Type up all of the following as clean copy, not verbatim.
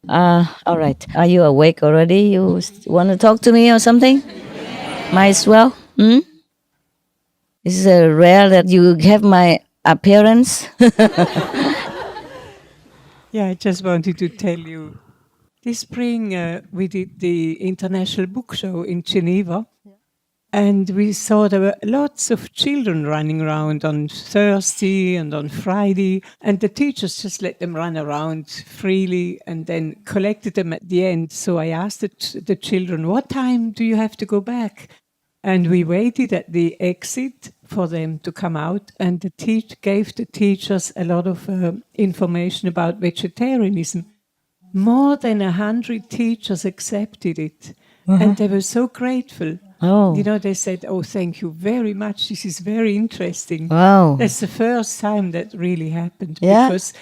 All right. Are you awake already? You want to talk to me or something? Might as well. Hmm? It's rare that you have my appearance. Yeah, I just wanted to tell you. This spring, we did the International Book Show in Geneva. And we saw there were lots of children running around on Thursday and on Friday. And the teachers just let them run around freely and then collected them at the end. So I asked the children, what time do you have to go back? And we waited at the exit for them to come out. And the gave the teachers a lot of information about vegetarianism. More than 100 teachers accepted it. And they were so grateful. Oh. You know, they said, oh, thank you very much. This is very interesting. Wow. That's the first time that really happened. Yeah. Because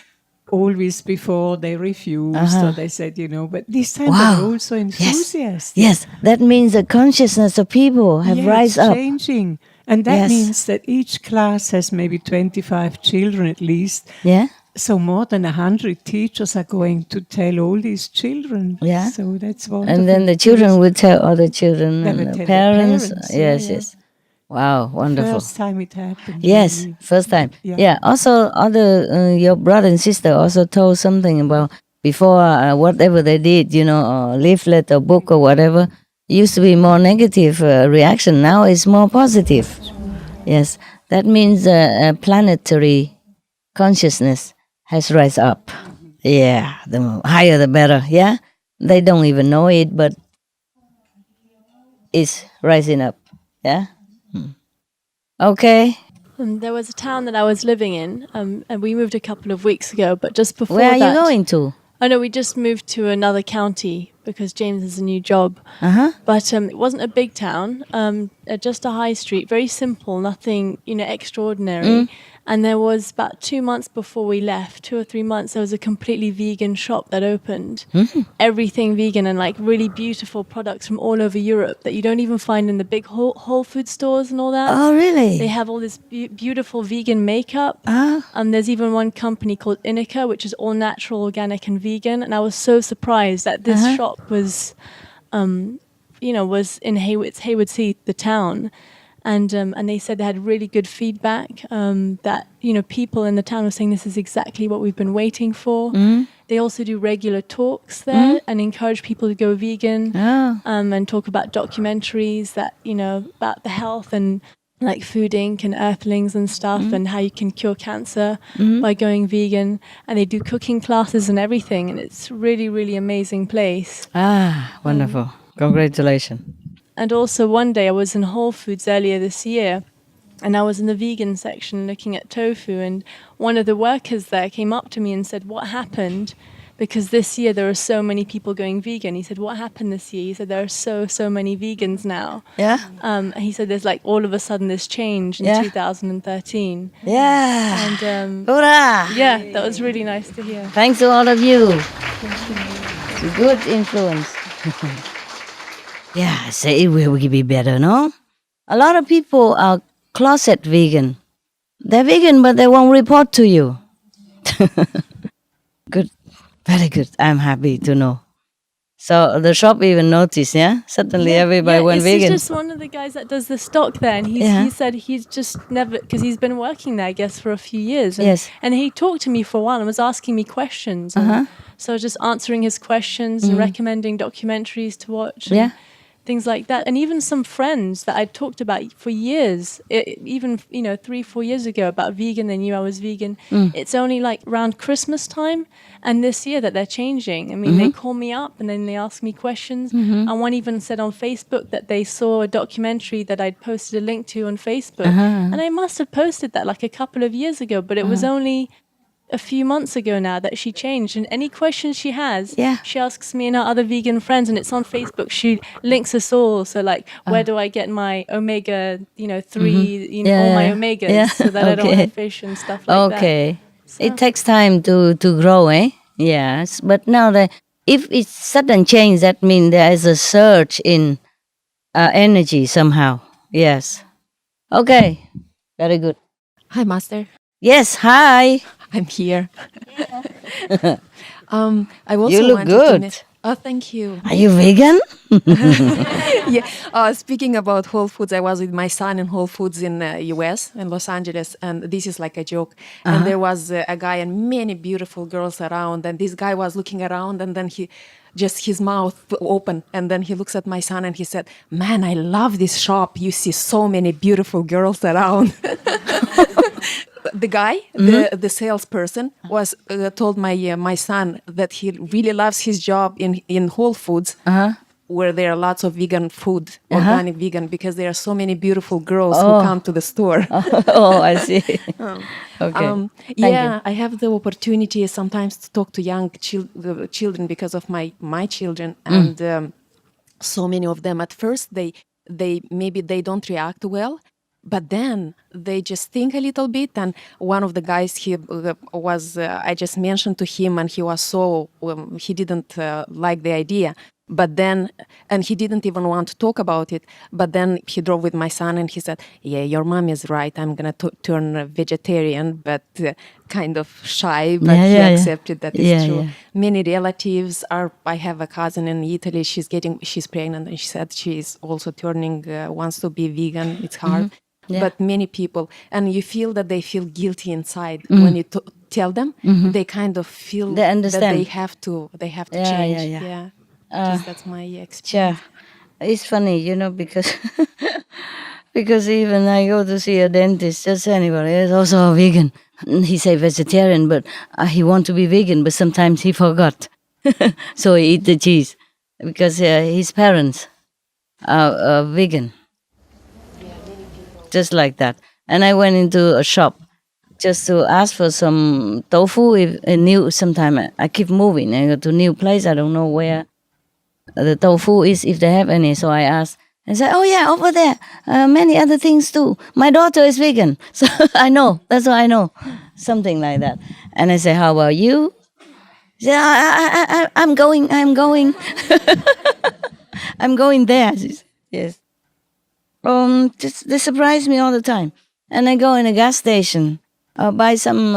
always before they refused or they said, you know, but this time Wow. they were also enthusiastic. Yes, that means the consciousness of people have rise it's up. changing. And that means that each class has maybe 25 children at least. Yeah. So more than 100 teachers are going to tell all these children. Yeah. So that's wonderful. And then the children will tell other children They and will the tell the parents. parents, Yes, yeah. yes. Wow, wonderful. First time it happened. Yes, really. first time. Yeah. Yeah. Also, other your brother and sister also told something about before whatever they did, you know, or leaflet or book or whatever. Used to be more negative reaction. Now it's more positive. Yes, that means planetary consciousness has rise up. Yeah, the higher the better. Yeah, they don't even know it, but it's rising up. Yeah. Okay. There was a town that I was living in, and we moved a couple of weeks ago. But just before Where are that, you going to? Oh no, we just moved to another county because James has a new job. But it wasn't a big town, just a high street, very simple, nothing extraordinary. And there was about 2 months before we left, 2 or 3 months, there was a completely vegan shop that opened. Everything vegan and like really beautiful products from all over Europe that you don't even find in the big Whole Food stores and all that. Oh, really? They have all this beautiful vegan makeup. There's even one company called Inica, which is all natural, organic, and vegan. And I was so surprised that this shop was, was in Haywardsheath, the town. And they said they had really good feedback, that, people in the town were saying this is exactly what we've been waiting for. They also do regular talks there and encourage people to go vegan and talk about documentaries that, about the health and like Food Inc. and Earthlings and stuff and how you can cure cancer by going vegan. And they do cooking classes and everything. And it's really, really amazing place. Wonderful. Congratulations. And also one day I was in Whole Foods earlier this year and I was in the vegan section looking at tofu, and one of the workers there came up to me and said, what happened? Because this year there are so many people going vegan. He said, what happened this year? He said, there are so many vegans now. Yeah. And he said, there's like all of a sudden this change in 2013. Yeah. And Hurrah! yeah, that was really nice to hear. Thanks to all of you. Good influence. Yeah, I say it will be better, no? A lot of people are closet vegan. They're vegan, but they won't report to you. Good. Very good. I'm happy to know. So the shop even noticed, yeah? Suddenly everybody went vegan. It's just one of the guys that does the stock there, and he said he's just never, because he's been working there, I guess, for a few years. And, and he talked to me for a while and was asking me questions. So I was just answering his questions and recommending documentaries to watch. And things like that. And even some friends that I'd talked about for years, even 3-4 years ago about vegan, they knew I was vegan. It's only like around Christmas time and this year that they're changing. I mean, they call me up and then they ask me questions. And one even said on Facebook that they saw a documentary that I'd posted a link to on Facebook. And I must have posted that like a couple of years ago, but it was only a few months ago now that she changed. And any questions she has, she asks me and her other vegan friends, and it's on Facebook. She links us all. So like, where do I get my omega, 3, all my omegas, so that I don't have fish and stuff like that. So. It takes time to grow, eh? Yes. But now if it's sudden change, that means there is a surge in energy somehow. Yes. Okay. Very good. Hi, Master. Yes, hi. I'm here. I also You look wanted good. Oh, thank you. Are you vegan? Yeah. Speaking about Whole Foods, I was with my son in Whole Foods in U.S. in Los Angeles, and this is like a joke. And there was a guy and many beautiful girls around, and this guy was looking around, and then his mouth open, and then he looks at my son and he said, "Man, I love this shop. You see so many beautiful girls around." The guy, the salesperson, was told my son that he really loves his job in Whole Foods, where there are lots of vegan food, organic vegan, because there are so many beautiful girls who come to the store. Oh, I see. Okay. Yeah, I have the opportunity sometimes to talk to young children because of my children, and so many of them at first they maybe they don't react well. But then they just think a little bit, and one of the guys he was I just mentioned to him, and he was so he didn't like the idea. But then, and he didn't even want to talk about it. But then he drove with my son, and he said, "Yeah, your mom is right. I'm gonna turn vegetarian," but kind of shy. But he accepted that it's true. Many relatives are. I have a cousin in Italy. She's pregnant, and she said she's also turning wants to be vegan. It's hard. But many people, and you feel that they feel guilty inside when you tell them. They kind of feel they understand. that they have to change. Yeah. That's my experience. Yeah, it's funny, because because even I go to see a dentist, just anybody, is also a vegan. He say vegetarian, but he want to be vegan, but sometimes he forgot, so he eat the cheese because his parents are vegan. Just like that. And I went into a shop just to ask for some tofu. Sometime I keep moving. I go to new place. I don't know where the tofu is, if they have any. So I asked and said, "Oh yeah, over there. Many other things too. My daughter is vegan." So I know. That's what I know. Something like that. And I say, "How about you?" She said, I'm going. I'm going there. She said, yes. They surprise me all the time. And I go in a gas station, buy some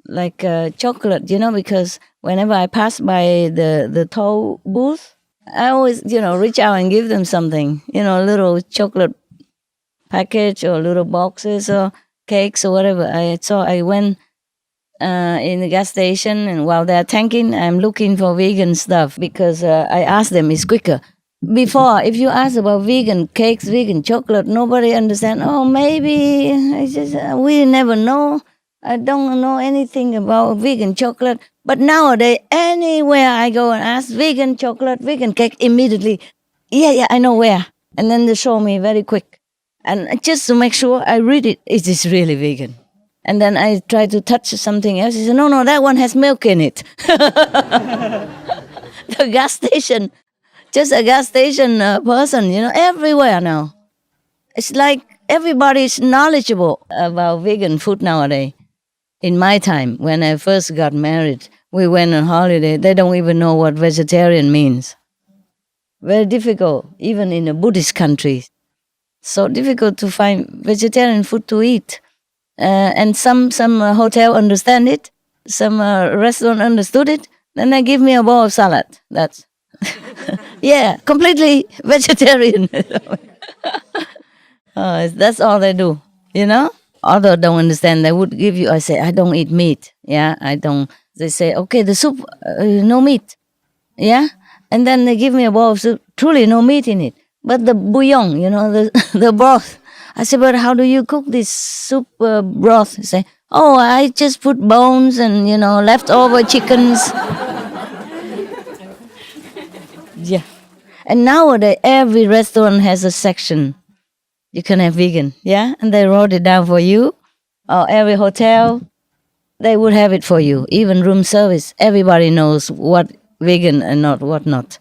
like chocolate, because whenever I pass by the toll booth, I always, reach out and give them something, a little chocolate package or little boxes or cakes or whatever. I went in the gas station, and while they're tanking, I'm looking for vegan stuff because I asked them, it's quicker. Before, if you ask about vegan cakes, vegan chocolate, nobody understand. Oh, maybe we never know. I don't know anything about vegan chocolate. But nowadays, anywhere I go and ask vegan chocolate, vegan cake, immediately, yeah, I know where. And then they show me very quick. And just to make sure I read it, is this really vegan? And then I try to touch something else. He said, no, that one has milk in it. The gas station. Just a gas station person, everywhere now. It's like everybody is knowledgeable about vegan food nowadays. In my time, when I first got married, we went on holiday. They don't even know what vegetarian means. Very difficult, even in a Buddhist country. So difficult to find vegetarian food to eat. And some hotel understand it. Some restaurant understood it. Then they give me a bowl of salad. That's yeah, completely vegetarian. That's all they do, Although don't understand, they would give you, I say, I don't eat meat. Yeah, I don't. They say, okay, the soup, no meat. Yeah, and then they give me a bowl of soup, truly no meat in it. But the bouillon, the broth. I say, but how do you cook this soup broth? They say, oh, I just put bones and, leftover chickens. Yeah. And nowadays, every restaurant has a section. You can have vegan, yeah? And they wrote it down for you. Or every hotel, they would have it for you. Even room service, everybody knows what vegan and what not.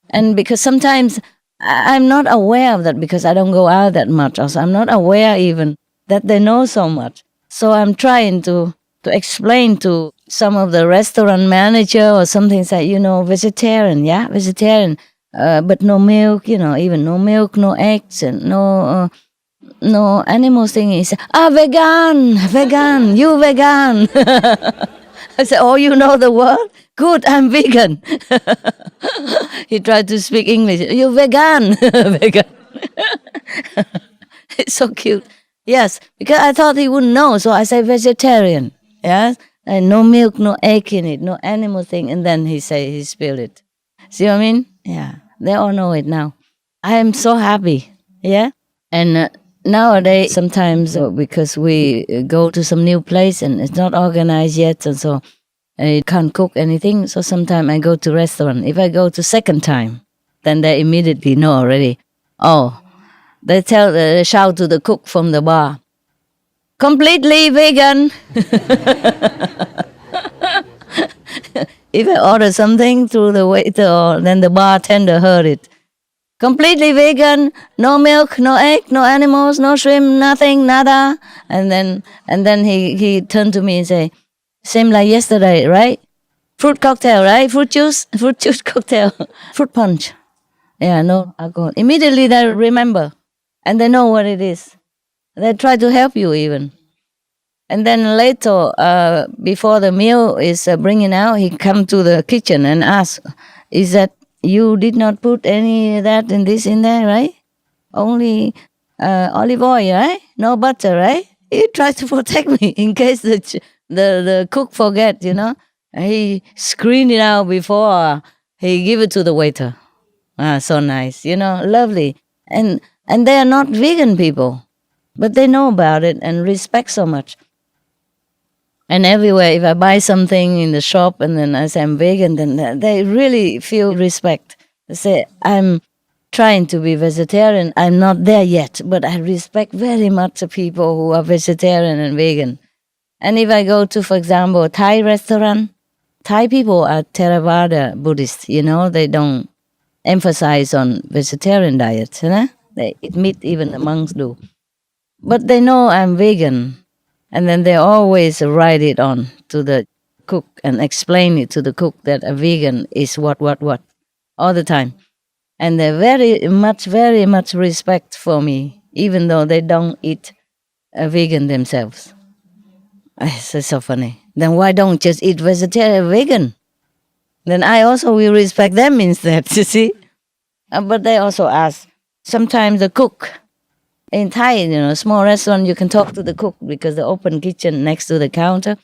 And because sometimes I'm not aware of that because I don't go out that much. Also, I'm not aware even that they know so much. So I'm trying to explain to some of the restaurant manager or something, say, vegetarian, yeah, vegetarian, but no milk, even no milk, no eggs, and no no animal thing. He said, vegan, vegan, you vegan. I said, oh, you know the word? Good, I'm vegan. He tried to speak English. You vegan, vegan. It's so cute. Yes, because I thought he wouldn't know, so I said vegetarian. Yes, and no milk, no egg in it, no animal thing. And then he spilled it. See what I mean? Yeah, they all know it now. I am so happy. Yeah, and nowadays sometimes because we go to some new place and it's not organized yet, and so I can't cook anything. So sometimes I go to restaurant. If I go to second time, then they immediately know already. Oh, they shout to the cook from the bar, completely vegan. If I order something through the waiter, or then the bartender heard it. Completely vegan, no milk, no egg, no animals, no shrimp, nothing, nada. And then he turned to me and say, same like yesterday, right? Fruit cocktail, right? Fruit juice cocktail, fruit punch. Yeah, no alcohol. Immediately they remember, and they know what it is. They try to help you even. And then later, before the meal is bringing out, he come to the kitchen and ask, is that you did not put any of that in this in there, right? Only olive oil, right? No butter, right? He tries to protect me in case the cook forget, you know. He screened it out before he give it to the waiter. So nice, you know, lovely. And they are not vegan people, but they know about it and respect so much. And everywhere, if I buy something in the shop and then I say I'm vegan, then they really feel respect. They say, I'm trying to be vegetarian. I'm not there yet, but I respect very much the people who are vegetarian and vegan. And if I go to, for example, a Thai restaurant, Thai people are Theravada Buddhists, you know, they don't emphasize on vegetarian diet, you know? They eat meat, even the monks do. But they know I'm vegan. And then they always write it on to the cook and explain it to the cook that a vegan is what, all the time. And they very much respect for me, even though they don't eat a vegan themselves. It's so funny. Then why don't just eat vegetarian vegan? Then I also will respect them instead, you see? But they also ask, sometimes the cook, in Thai, you know, small restaurant, you can talk to the cook because the open kitchen next to the counter.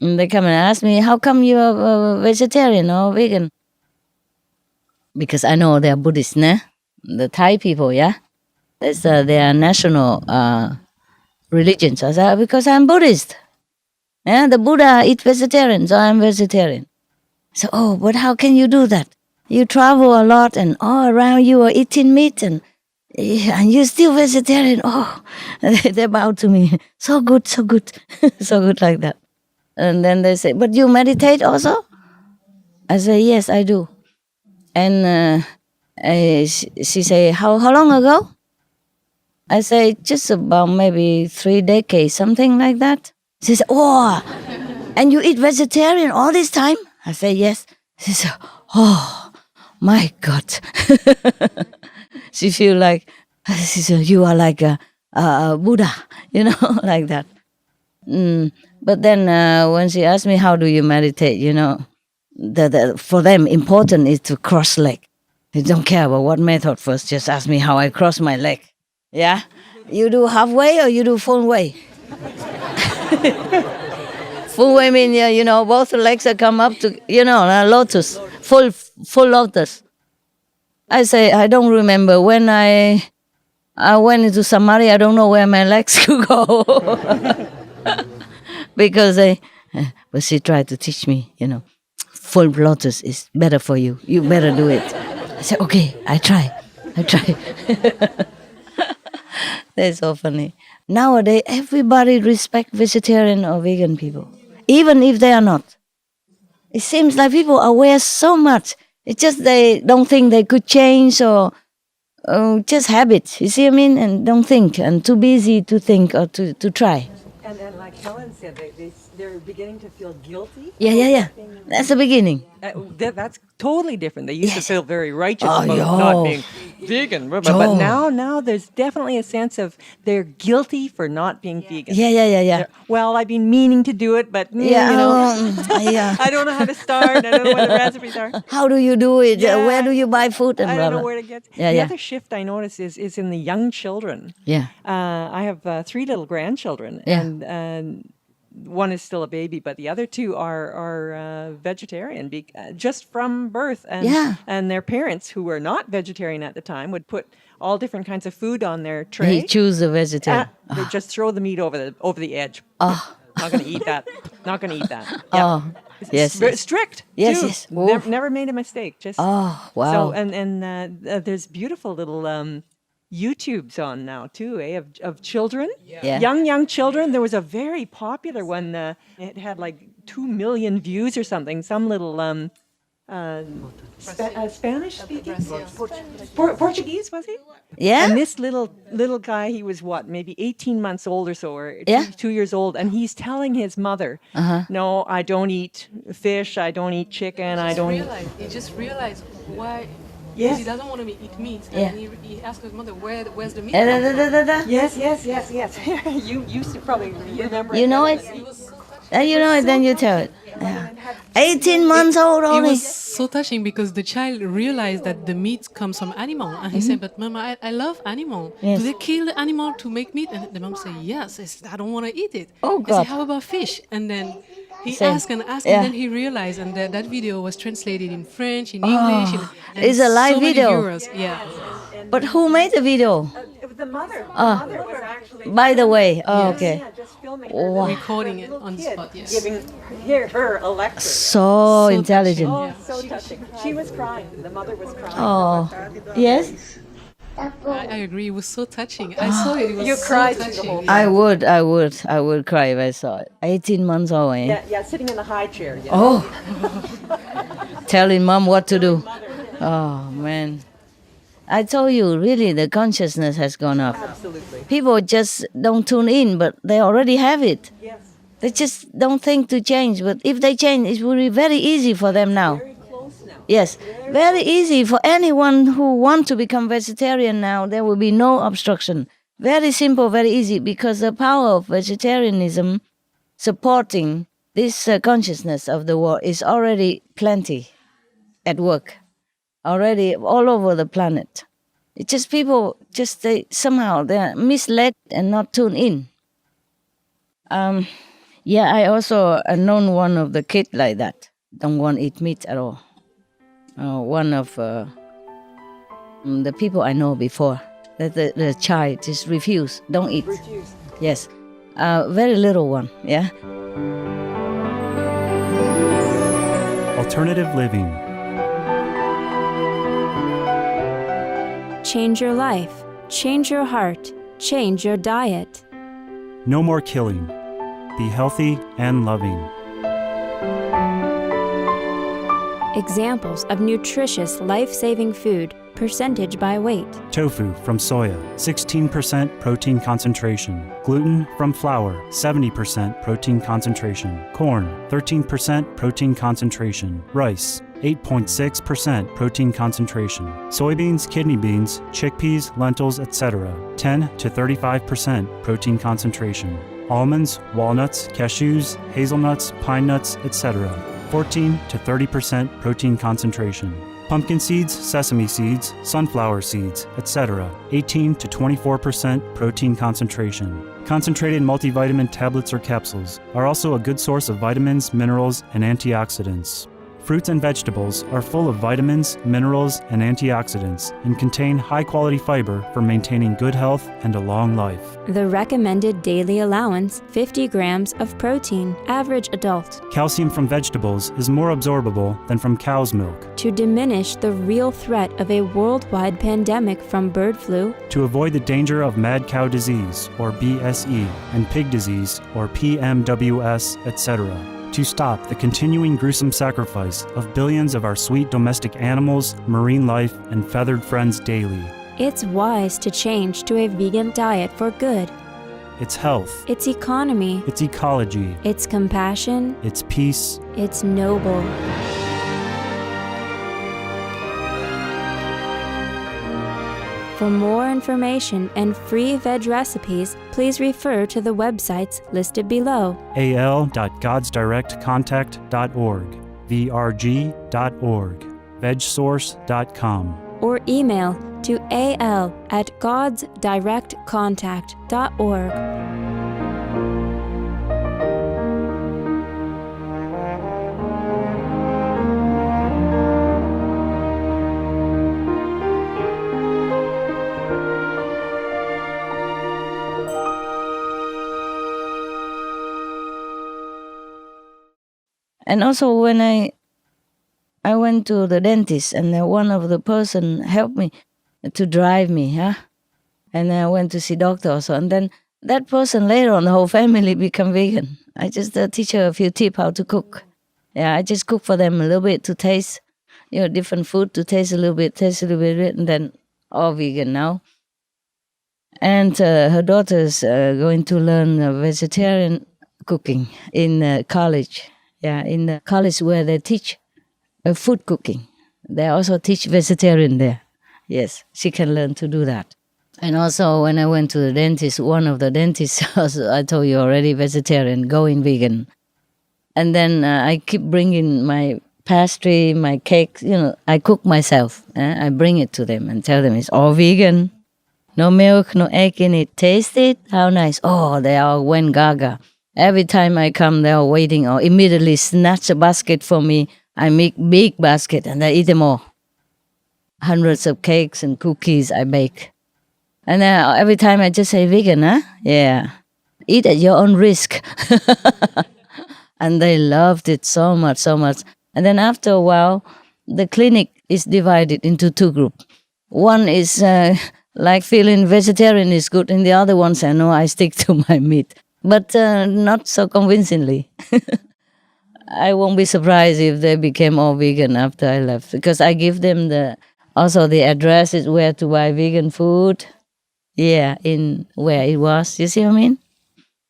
And they come and ask me, how come you're vegetarian or vegan? Because I know they're Buddhist, nah? The Thai people, yeah? That's their national religion. So I said, because I'm Buddhist. Yeah, the Buddha eat vegetarian, so I'm vegetarian. So, oh, but how can you do that? You travel a lot and all around you are eating meat and you're still vegetarian. Oh, they bow to me. So good, so good. So good like that. And then they say, but you meditate also? I say, yes, I do. And she say, how long ago? I say, just about maybe 3 decades, something like that. She said, oh, and you eat vegetarian all this time? I say, yes. She said, oh, my God. She feel like, she said, you are like a Buddha, you know, like that. But then when she asked me, how do you meditate, you know, for them, important is to cross leg. They don't care about what method first, just ask me how I cross my leg. Yeah? You do halfway or you do full way? Full way means, you know, both legs are come up to, you know, lotus, full lotus. I say, I don't remember. When I went into Samadhi, I don't know where my legs could go. Because but she tried to teach me, you know, full lotus is better for you. You better do it. I said, okay, I try. That's so funny. Nowadays, everybody respect vegetarian or vegan people, even if they are not. It seems like people are aware so much. It's just they don't think they could change or just habit. You see what I mean? And don't think and too busy to think or to try. And like Helen said, they're beginning to feel guilty. Yeah. That's the beginning. That's totally different. They used to feel very righteous Oh, about yo. not being vegan, but now there's definitely a sense of they're guilty for not being vegan. Yeah. Well, I've been meaning to do it, but I don't know how to start. I don't know what the recipes are. How do you do it? Yeah. Where do you buy food? And I blah, don't know blah. where to get. Yeah, the yeah. other shift I notice is in the young children. Yeah. I have 3 little grandchildren, Yeah. and one is still a baby, but the other 2 are vegetarian just from birth. And their parents, who were not vegetarian at the time, would put all different kinds of food on their tray. He choose a vegetarian. They just throw the meat over the edge. Oh. Not going to eat that. Not going to eat that. Oh. Yes. Very strict. Yes, too. yes. Never made a mistake. Just Oh, wow. So and there's beautiful little YouTubes on now too, of children, young children. There was a very popular one. It had like 2 million views or something. Some little Spanish speaking, Portuguese was he? Yeah. And this little guy, he was what, maybe 18 months old or so, or 2 years old, and he's telling his mother, "No, I don't eat fish. I don't eat chicken. I don't." He just realized why. Yes. He doesn't want to eat meat, Yeah. and he asked his mother, "Where's the meat?" Yes. You used to probably remember. You know it? He was so touching. You know it, then you tell it. 18 months old It only. was so touching because the child realized that the meat comes from animal, and he said, "But Mama, I love animal. Yes. Do they kill the animal to make meat?" And the mom said, "Yes." I said, "I don't want to eat it." Oh, I God. said, "How about fish?" And then he Same. asked and asked, Yeah. and then he realized, and that video was translated in French, in English. And It's a live so many video. viewers. Yeah. But Who made the video? the mother. The mother was actually. By the way. Oh, okay. Yeah, just filming Wow. her Recording it little on the kid spot, yes. giving her a lecture. So intelligent. Oh, so touching. She was crying. The mother was crying. Oh. Yes? I agree. It was so touching. I saw it. It was You so cried through the touching. whole I would cry if I saw it. 18 months old, eh? Yeah, sitting in the high chair. Yeah. Oh. Telling mom what to do. Oh, man. I told you, really, the consciousness has gone up. Absolutely. People just don't tune in, but they already have it. Yes. They just don't think to change. But if they change, it will be very easy for them now. Very close now. Yes, very easy for anyone who want to become vegetarian now. There will be no obstruction. Very simple, very easy, because the power of vegetarianism supporting this consciousness of the world is already plenty at work, already all over the planet. It's just people, somehow they're misled and not tuned in. Yeah, I also known one of the kids like that. Don't want to eat meat at all. One of the people I know before, that the child just refuse, don't eat. Refused. Yes, very little one. Yeah. Alternative living. Change your life, change your heart, change your diet. No more killing. Be healthy and loving. Examples of nutritious, life-saving food, percentage by weight. Tofu from soya, 16% protein concentration. Gluten from flour, 70% protein concentration. Corn, 13% protein concentration. Rice, 8.6% protein concentration. Soybeans, kidney beans, chickpeas, lentils, etc. 10 to 35% protein concentration. Almonds, walnuts, cashews, hazelnuts, pine nuts, etc. 14 to 30% protein concentration. Pumpkin seeds, sesame seeds, sunflower seeds, etc. 18 to 24% protein concentration. Concentrated multivitamin tablets or capsules are also a good source of vitamins, minerals, and antioxidants. Fruits and vegetables are full of vitamins, minerals, and antioxidants and contain high-quality fiber for maintaining good health and a long life. The recommended daily allowance, 50 grams of protein, average adult. Calcium from vegetables is more absorbable than from cow's milk. To diminish the real threat of a worldwide pandemic from bird flu, To avoid the danger of mad cow disease, or BSE, and pig disease, or PMWS, etc. To stop the continuing gruesome sacrifice of billions of our sweet domestic animals, marine life, and feathered friends daily. it's wise to change to a vegan diet for good. It's health. It's economy. It's ecology. It's compassion. It's peace. It's noble. For more information and free veg recipes, please refer to the websites listed below. al.godsdirectcontact.org, vrg.org, vegsource.com. Or email to al@godsdirectcontact.org. And also when I went to the dentist, and one of the person helped me to drive me, and I went to see doctor also. And then that person later on, the whole family become vegan. I just teach her a few tips how to cook. Yeah, I just cook for them a little bit to taste, different food to taste a little bit, and then all vegan now. And her daughter's going to learn vegetarian cooking in college. Yeah, in the college where they teach food cooking. They also teach vegetarian there. Yes, she can learn to do that. And also when I went to the dentist, one of the dentists, I told you already, vegetarian, going vegan. And then I keep bringing my pastry, my cakes, I cook myself. I bring it to them and tell them it's all vegan. No milk, no egg in it. Taste it, how nice. Oh, they all went gaga. Every time I come, they are waiting or immediately snatch a basket for me. I make big basket and I eat them all. Hundreds of cakes and cookies I bake. And every time I just say, vegan, huh? Yeah. Eat at your own risk. And they loved it so much, so much. And then after a while, the clinic is divided into two groups. One is like feeling vegetarian is good, and the other one say, no, I stick to my meat. But not so convincingly. I won't be surprised if they became all vegan after I left, because I give them also the address is where to buy vegan food. Yeah, in where it was. You see what I mean?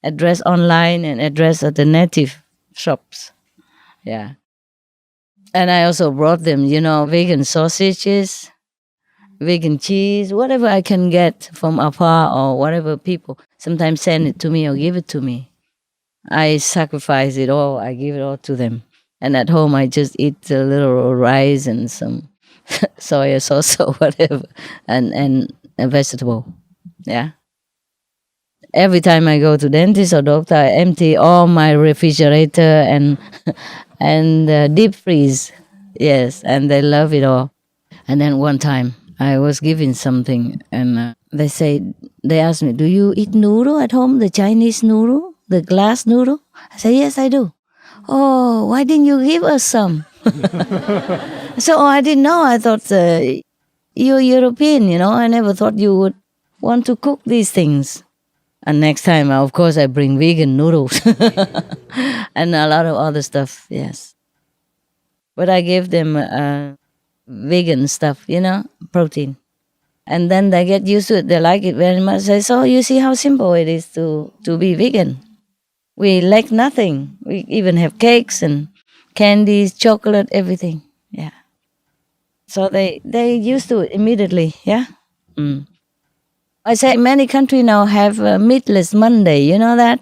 Address online and address at the native shops. Yeah. And I also brought them, vegan sausages, vegan cheese, whatever I can get from afar or whatever people sometimes send it to me or give it to me. I sacrifice it all. I give it all to them. And at home, I just eat a little rice and some soy sauce or whatever, and a vegetable. Yeah. Every time I go to dentist or doctor, I empty all my refrigerator and deep freeze. Yes, and they love it all. And then one time, I was giving something, and they asked me, do you eat noodle at home, the Chinese noodle, the glass noodle? I said, yes, I do. Oh, why didn't you give us some? So I didn't know. I thought you're European, I never thought you would want to cook these things. And next time, of course, I bring vegan noodles and a lot of other stuff, yes. But I gave them vegan stuff, protein. And then they get used to it. They like it very much. They say, so you see how simple it is to be vegan. We lack nothing. We even have cakes and candies, chocolate, everything. Yeah. So they used to it immediately, yeah. I say many countries now have meatless Monday, you know that?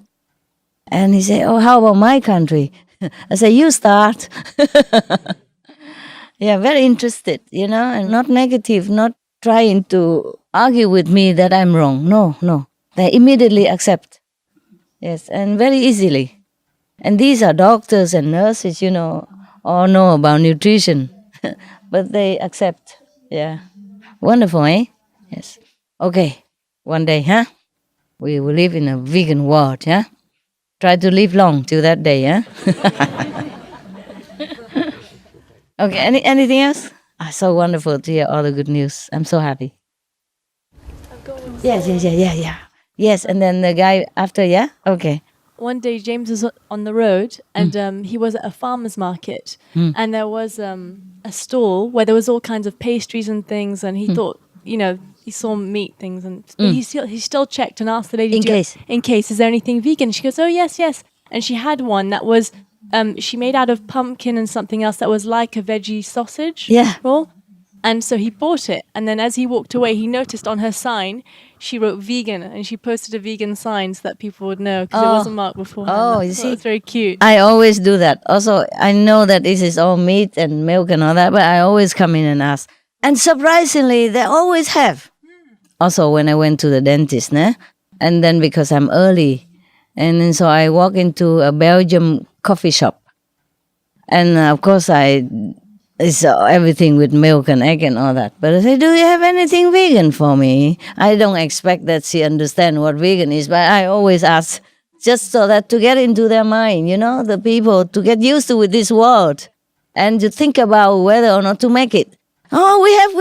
And he said, oh, how about my country? I say, you start. Yeah, very interested, and not negative, not trying to argue with me that I'm wrong. No. They immediately accept. Yes, and very easily. And these are doctors and nurses, all know about nutrition. But they accept. Yeah. Wonderful, eh? Yes. Okay. One day, we will live in a vegan world, Try to live long till that day, Okay, anything else? So wonderful to hear all the good news. I'm so happy. Yes. Yes, and then the guy after, yeah? Okay. One day James was on the road and he was at a farmer's market and there was a stall where there was all kinds of pastries and things, and he thought, he saw meat things, and but he still checked and asked the lady in case is there anything vegan. She goes, oh yes, and she had one that was she made out of pumpkin and something else that was like a veggie sausage roll. And so he bought it, and then as he walked away, he noticed on her sign she wrote vegan, and she posted a vegan sign so that people would know, because it wasn't marked beforehand. Oh, you see, it's very cute. I always do that. Also, I know that this is all meat and milk and all that, but I always come in and ask. And surprisingly, they always have. Also, when I went to the dentist, and then because I'm early, and then so I walk into a Belgium coffee shop, and of course it's everything with milk and egg and all that. But I say, do you have anything vegan for me? I don't expect that she understands what vegan is, but I always ask just so that to get into their mind, the people, to get used to with this world and to think about whether or not to make it. Oh, we have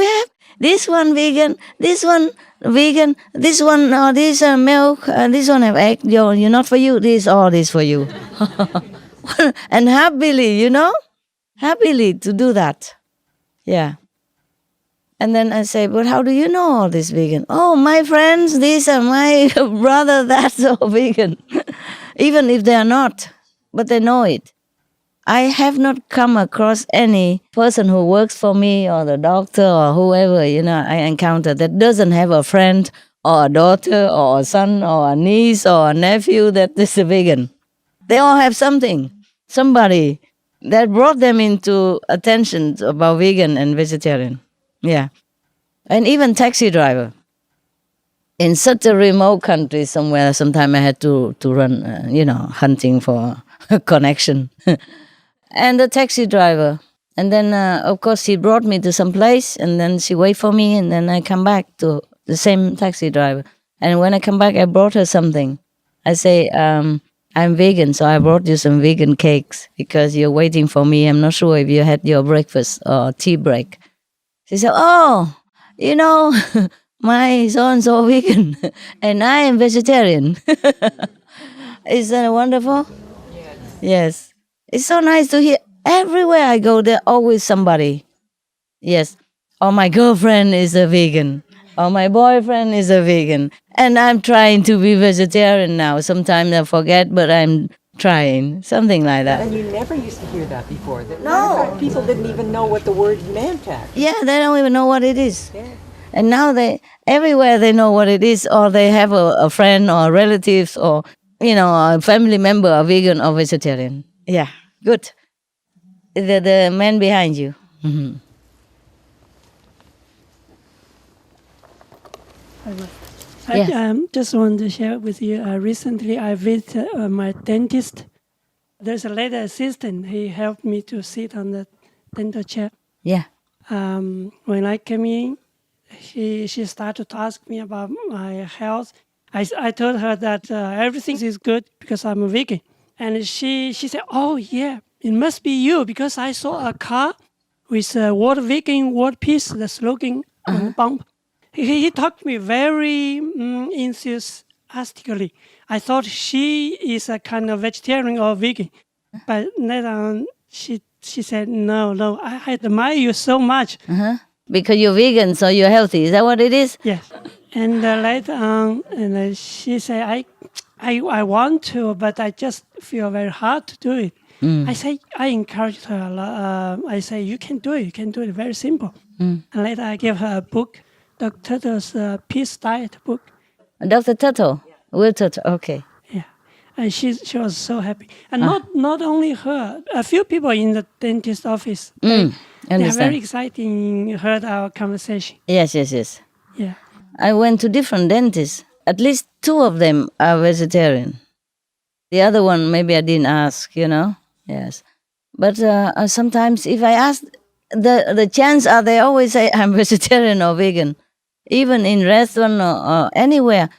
this one vegan, this one vegan, this one, this milk, this one have egg. You're not for you, all this for you. And happily, happily to do that. Yeah. And then I say, but how do you know all this vegan? Oh, my friends, these are my brother, that's all vegan. Even if they are not, but they know it. I have not come across any person who works for me or the doctor or whoever, I encounter that doesn't have a friend or a daughter or a son or a niece or a nephew that is a vegan. They all have somebody that brought them into attention about vegan and vegetarian. Yeah. And even taxi driver. In such a remote country somewhere, sometime I had to run, hunting for a connection. And the taxi driver. And then, of course, she brought me to some place, and then she wait for me, and then I come back to the same taxi driver. And when I come back, I brought her something. I say, I'm vegan, so I brought you some vegan cakes because you're waiting for me. I'm not sure if you had your breakfast or tea break. She said, oh, my so-and-so vegan, and I am vegetarian. Isn't that wonderful? Yes. It's so nice to hear. Everywhere I go, there's always somebody. Yes. Or my girlfriend is a vegan. Or my boyfriend is a vegan. And I'm trying to be vegetarian now. Sometimes I forget, but I'm trying. Something like that. And you never used to hear that before. No. People didn't even know what the word meant, actually. Yeah, they don't even know what it is. Yeah. And now everywhere they know what it is, or they have a friend or relatives or, a family member, a vegan or vegetarian. Yeah, good. The man behind you. Mm-hmm. I just want to share with you. Recently, I visited my dentist. There's a lady assistant. He helped me to sit on the dental chair. Yeah. When I came in, she started to ask me about my health. I told her that everything is good because I'm a vegan. And she said, oh, yeah, it must be you because I saw a car with a word vegan, word peace, the slogan on the bump. He talked to me very enthusiastically. I thought she is a kind of vegetarian or vegan. But later on, she said, no, I admire you so much. Because you're vegan, so you're healthy. Is that what it is? Yes. And later on, she said, I want to, but I just feel very hard to do it. I encouraged her a lot. I say, you can do it. You can do it. Very simple. And later I gave her a book, Dr. Turtle's Peace Diet book. Dr. Turtle? Yeah. Will Turtle, okay. Yeah. And she was so happy. And not only her, a few people in the dentist office. They are very exciting, heard our conversation. Yes. Yeah. I went to different dentists. At least 2 of them are vegetarian. The other one, maybe I didn't ask, Yes. But sometimes if I ask, the chance are they always say I'm vegetarian or vegan. Even in restaurant or anywhere.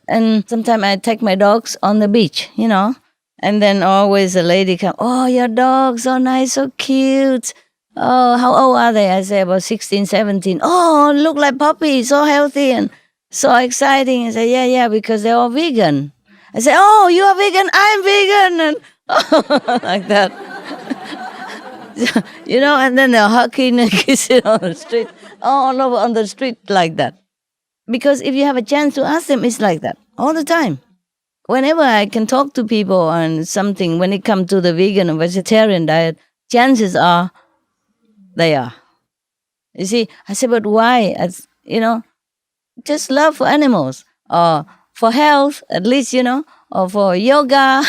And sometimes I take my dogs on the beach, And then always a lady comes, oh, your dog's so nice, so cute. Oh, how old are they? I say about 16, 17. Oh, look like puppies, so healthy and so exciting. I say, yeah, because they're all vegan. I say, oh, you are vegan, I'm vegan. And like that. And then they're hugging and kissing on the street, all over on the street like that. because if you have a chance to ask them, it's like that all the time. Whenever I can talk to people on something, when it comes to the vegan or vegetarian diet, chances are they are. You see, I said, but why? Just love for animals, or for health, at least, or for yoga,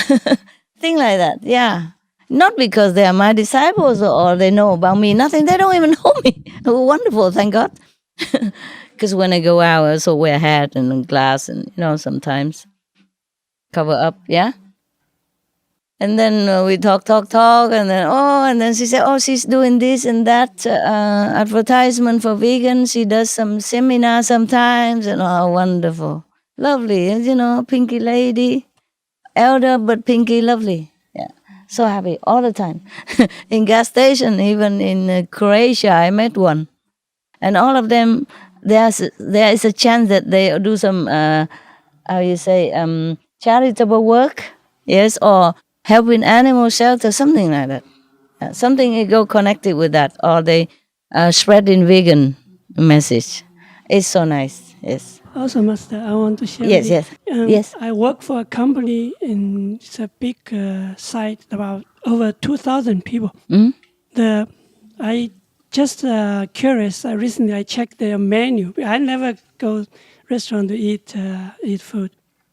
thing like that. Yeah. Not because they are my disciples or they know about me, nothing. They don't even know me. Wonderful, thank God. Because when I go out, I also wear a hat and glass and, sometimes cover up, yeah? And then we talk, and then she said, she's doing this and that advertisement for vegans. She does some seminar sometimes, and wonderful. Lovely, pinky lady, elder but pinky, lovely. Yeah, so happy all the time. In gas station, even in Croatia, I met one. And all of them, there is a chance that they do some, charitable work, yes, or helping animal shelter, something like that. Something go connected with that, or they spreading vegan message. It's so nice, yes. Also, Master, I want to share. Yes. I work for a company, and it's a big site, about over 2,000 people. I just curious. Recently, I checked their menu. I never go restaurant to eat food.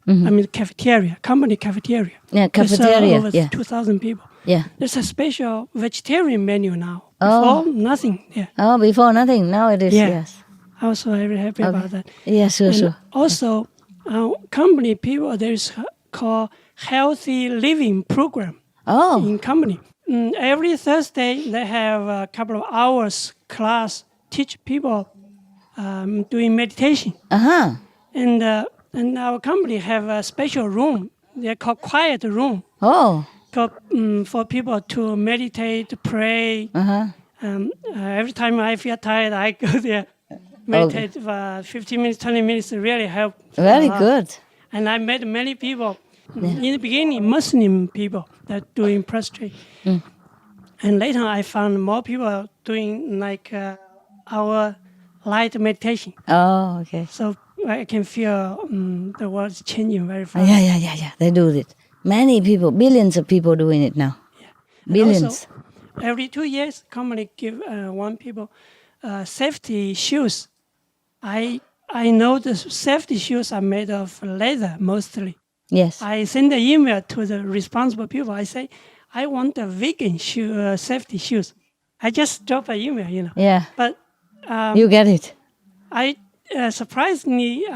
I mean, cafeteria, company cafeteria. Yeah, cafeteria. Over 2,000 people. Yeah. There's a special vegetarian menu now. Before, nothing. Yeah. Oh, before nothing. Now it is. Yeah. Yes. I was very happy about that. Yeah, sure. Also, company people, there's called Healthy Living Program in company. Every Thursday, they have a couple of hours class, teach people doing meditation. And our company have a special room. They're called quiet room. For people to meditate, pray. Every time I feel tired, I go there. Meditate for 15 minutes, 20 minutes, really help. Very good. And I met many people. In the beginning, Muslim people that doing prostrate. And later I found more people doing like our light meditation. Oh, okay. So I can feel the world is changing very fast. Yeah. They do it. Many people, billions of people doing it now. Yeah. Billions. Also, every 2 years, company give one people safety shoes. I know the safety shoes are made of leather mostly. Yes. I send an email to the responsible people. I say, I want a vegan safety shoes. I just drop an email, Yeah. But you get it. I surprisingly,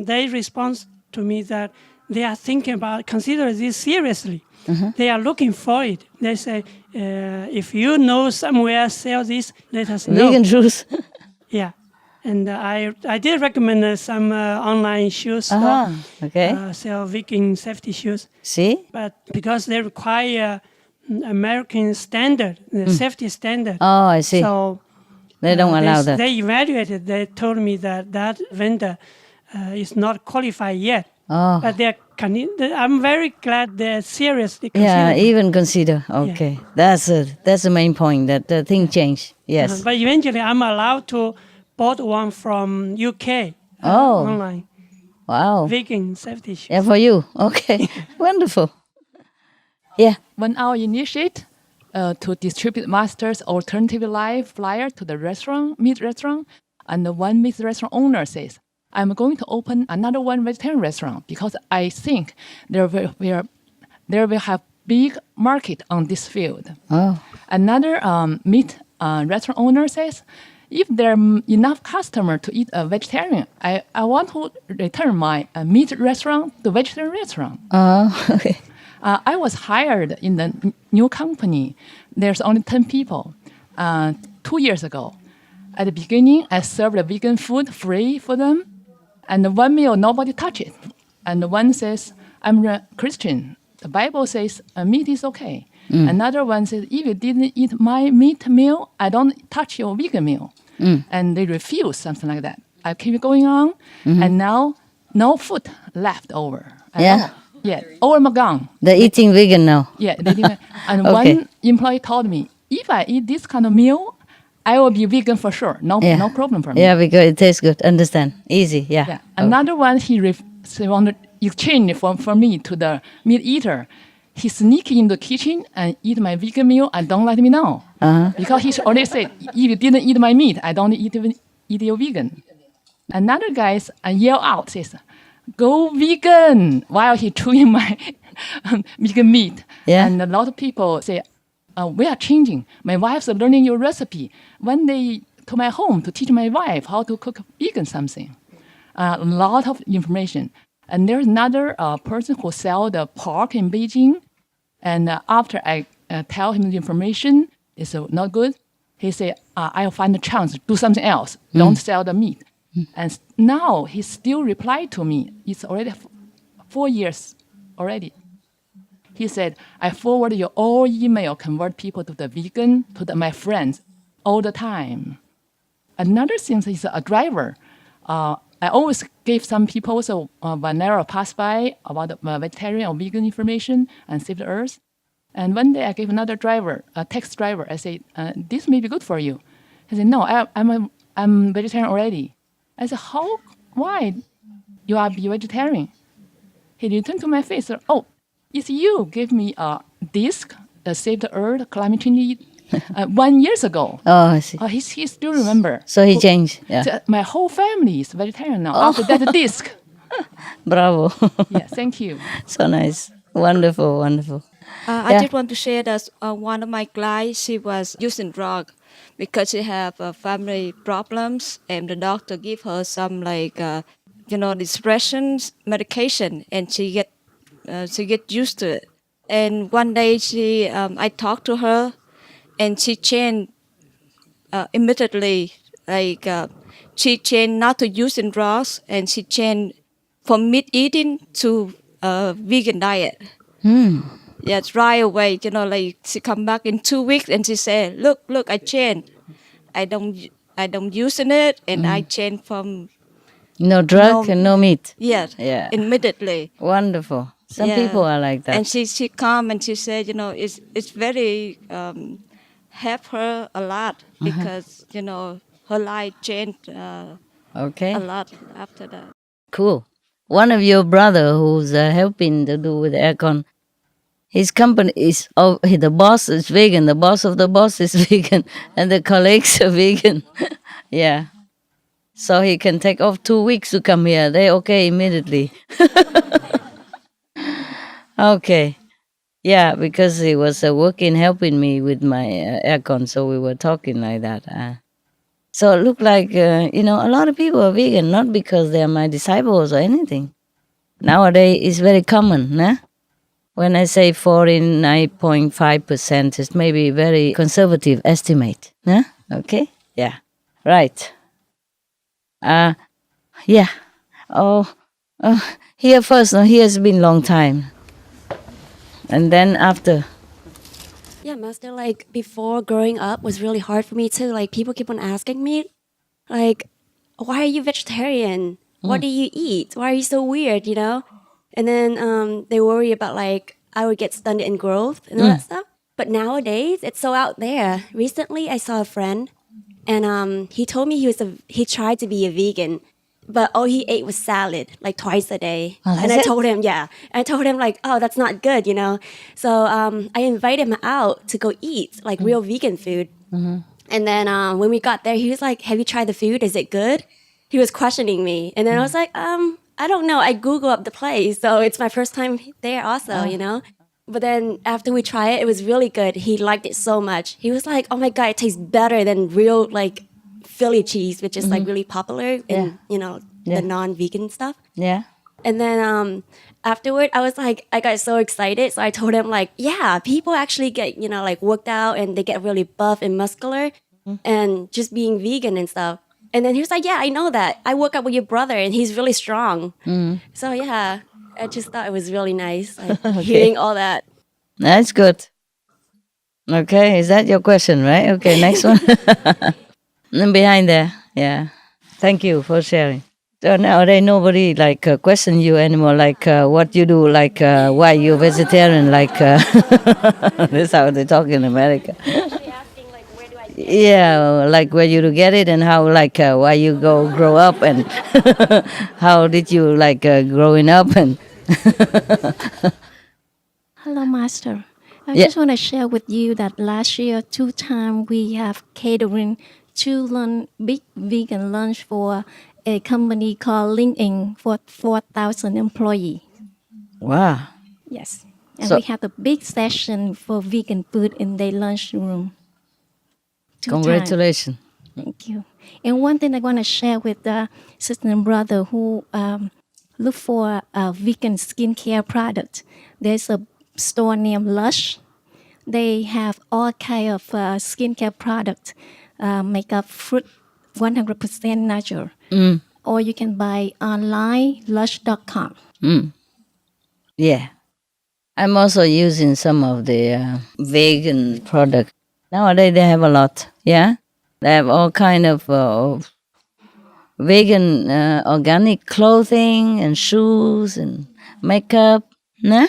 they respond to me that they are thinking about, consider this seriously. They are looking for it. They say, if you know somewhere sell this, let us know. Vegan shoes. Yeah. And I did recommend some online shoes store, sell vegan safety shoes. See? But because they require American standard, safety standard. Oh, I see. So they don't allow that. They evaluated. They told me that vendor is not qualified yet. But I'm very glad they're seriously consider. Yeah, even consider. Okay, yeah. That's the main point. That the thing changed. Yes. But eventually, I'm allowed to bought one from UK online. Wow. Vegan safety shoes. Yeah, for you. Okay. Wonderful. Yeah. When our initiate to distribute Master's alternative life flyer to the meat restaurant, and the one meat restaurant owner says, I'm going to open another one vegetarian restaurant because I think there will have big market on this field. Another meat restaurant owner says, if there are enough customers to eat a vegetarian, I want to return my meat restaurant to vegetarian restaurant. Okay. I was hired in the new company. There's only 10 people 2 years ago. At the beginning, I served the vegan food free for them. And one meal, nobody touched it. And one says, I'm a Christian. The Bible says meat is okay. Another one says, if you didn't eat my meat meal, I don't touch your vegan meal. And they refuse, something like that. I keep going on, and now no food left over. Over my gone. They're eating vegan now. Yeah, and one employee told me, if I eat this kind of meal, I will be vegan for sure. No problem for me. Yeah, because it tastes good. Understand? Easy. Yeah. Another one, he wanted exchange for me to the meat eater. He sneak in the kitchen and eat my vegan meal and don't let me know. Because he already said, if you didn't eat my meat, I don't eat your vegan. Another guy yell out, says, go vegan, while he chewing my vegan meat. Yeah. And a lot of people say, we are changing. My wife's learning your recipe. One day to my home to teach my wife how to cook vegan something. A lot of information. And there's another person who sell the pork in Beijing. And after I tell him the information, it's not good. He said, I'll find a chance to do something else. Don't sell the meat. And now he still replied to me. It's already 4 years already. He said, I forward your all email, convert people to the vegan, to my friends all the time. Another thing is a driver. I always give some people whenever I pass by about the vegetarian or vegan information and save the earth. And one day I gave another driver, a taxi driver, I said, this may be good for you. He said, no, I'm vegetarian already. I said, why you are vegetarian? He returned to my face, oh, it's you gave me a disc that saved the earth, climate change 1 year ago. Oh, I see. He still remember. So he changed. Yeah. So my whole family is vegetarian now after that disc. Bravo. Yeah, thank you. So nice. Wonderful, wonderful. I just want to share that one of my clients, she was using drug because she have family problems, and the doctor give her some depression medication, and she get used to it. And one day I talked to her, and she changed immediately. She changed not to using drugs, and she changed from meat eating to vegan diet. Yes, right away. She come back in 2 weeks, and she said, "Look, I changed. I don't using it, and I changed from no drug and no meat." Yes, yeah, immediately. Wonderful. Some people are like that. And she come and she said, it's very help her a lot because her life changed a lot after that. Cool. One of your brother who's helping to do with aircon, his company is, the boss is vegan, the boss of the boss is vegan, and the colleagues are vegan. Yeah. So he can take off 2 weeks to come here. They okay immediately. Okay. Yeah, because he was working, helping me with my aircon, so we were talking like that. So it looked like, a lot of people are vegan, not because they are my disciples or anything. Nowadays, it's very common, nah? When I say 49.5%, it's maybe a very conservative estimate. Huh? Okay? Yeah. Right. Yeah. Here first. No, here has been a long time. And then after. Yeah, Master, before growing up was really hard for me too. People keep on asking me, why are you vegetarian? What do you eat? Why are you so weird, And then they worry about I would get stunted in growth and all that stuff. But nowadays it's so out there. Recently I saw a friend and he told me he tried to be a vegan, but all he ate was salad twice a day. And I told him, oh, that's not good, So I invited him out to go eat real vegan food. Mm-hmm. And then when we got there, he was like, have you tried the food? Is it good? He was questioning me. And then I was like, I don't know. I Googled up the place. So it's my first time there also, But then after we tried it, it was really good. He liked it so much. He was like, oh my God, it tastes better than real Philly cheese, which is really popular in, the non-vegan stuff. Yeah. And then afterward, I got so excited. So I told him yeah, people actually get, worked out and they get really buff and muscular and just being vegan and stuff. And then he was like, yeah, I know that. I work out with your brother and he's really strong. So yeah, I just thought it was really nice hearing all that. That's good. Okay, is that your question, right? Okay, next one. And behind there, yeah. Thank you for sharing. So nowadays nobody question you anymore, what you do, why you're vegetarian, that's how they talk in America. Asking, where do I Yeah, like where you get it and how like why you grow up and how did you like growing up and. Hello, Master. I just want to share with you that last year, 2 times we have catering 2 big vegan lunch for a company called LinkedIn for 4,000 employees. Wow. Yes. And we have a big session for vegan food in the lunchroom. 2 Congratulations. times. Thank you. And one thing I want to share with the sister and brother who look for a vegan skincare product. There's a store named Lush. They have all kind of skincare products, makeup, fruit, 100% natural. Or you can buy online, lush.com. Yeah. I'm also using some of the vegan products. Nowadays they have a lot, yeah? They have all kind of vegan organic clothing and shoes and makeup. Nah?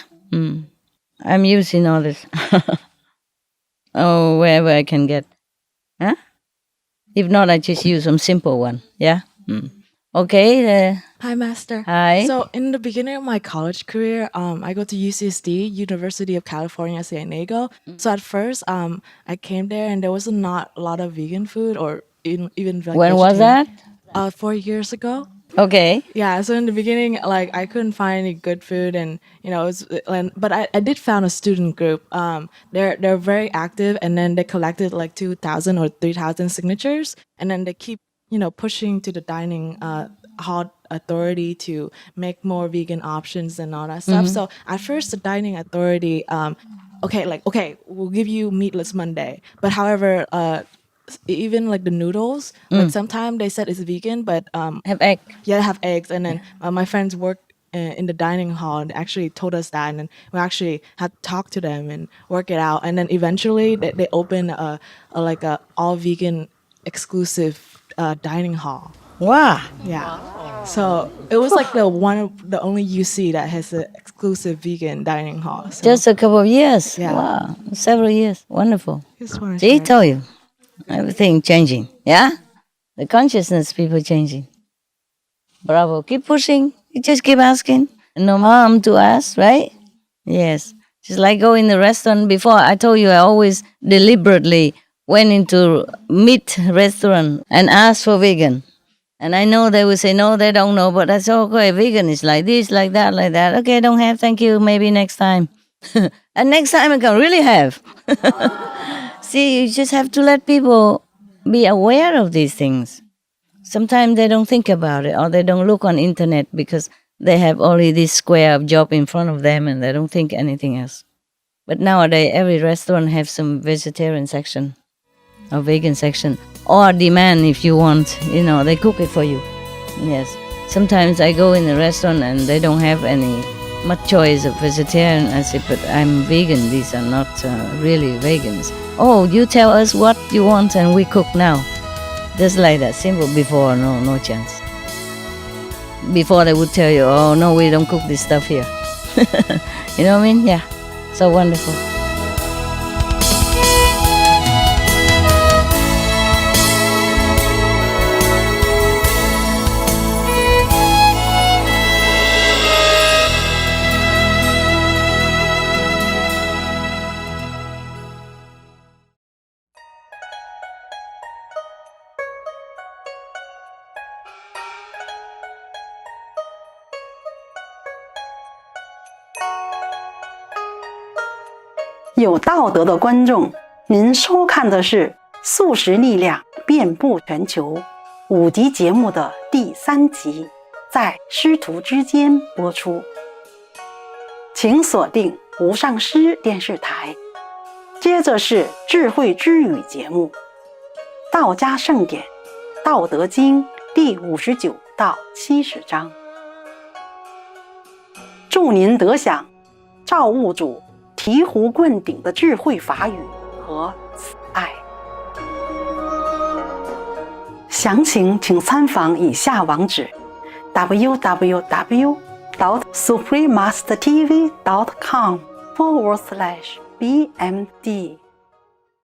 I'm using all this. Oh, wherever I can get. Huh? If not, I just use some simple one, yeah? Okay. Hi, Master. Hi. So in the beginning of my college career, I go to UCSD, University of California, San Diego. So at first, I came there and there was not a lot of vegan food or even like when was that? 4 years ago. Okay. Yeah. So in the beginning, like I couldn't find any good food, and but I did found a student group. They're very active, and then they collected like 2,000 or 3,000 signatures, and then they keep pushing to the dining hall authority to make more vegan options and all that stuff. So at first the dining authority, okay, we'll give you meatless Monday, but however, even like the noodles, like sometimes they said it's vegan, but have egg. Yeah, have eggs, and then my friends worked in the dining hall and actually told us that, and then we actually had to talk to them and work it out, and then eventually they opened a all vegan exclusive dining hall. Wow. Yeah. So it was like the only UC that has an exclusive vegan dining hall. So. Just a couple of years. Yeah. Wow. Several years. Wonderful. Just wanna See, share. tell you. Everything changing. Yeah? The consciousness people changing. Bravo. Keep pushing. You just keep asking. No harm to ask, right? Yes. Just like go in the restaurant before. I told you I always deliberately went into meat restaurant and asked for vegan. And I know they will say, no, they don't know, but that's okay. Vegan is like this, like that, like that. Okay, don't have, thank you, maybe next time. And next time I can really have. See, you just have to let people be aware of these things. Sometimes they don't think about it or they don't look on internet because they have only this square of job in front of them and they don't think anything else. But nowadays, every restaurant has some vegetarian section or vegan section. Or demand if you want, they cook it for you. Yes. Sometimes I go in a restaurant and they don't have any much choice of vegetarian. I say, but I'm vegan. These are not really vegans. Oh, you tell us what you want and we cook now. Just like that, simple. Before, no chance. Before they would tell you, oh no, we don't cook this stuff here. You know what I mean? Yeah. So wonderful.有道德的观众，您收看的是素食力量遍布全球5集节目的第3集，在师徒之间播出。请锁定无上师电视台。接着是智慧之语节目，道家圣典《道德经》第59到70章。祝您得享造物主醍醐灌顶的智慧法语和慈爱。详情请参访以下网址 www.suprememastertv.com/BMD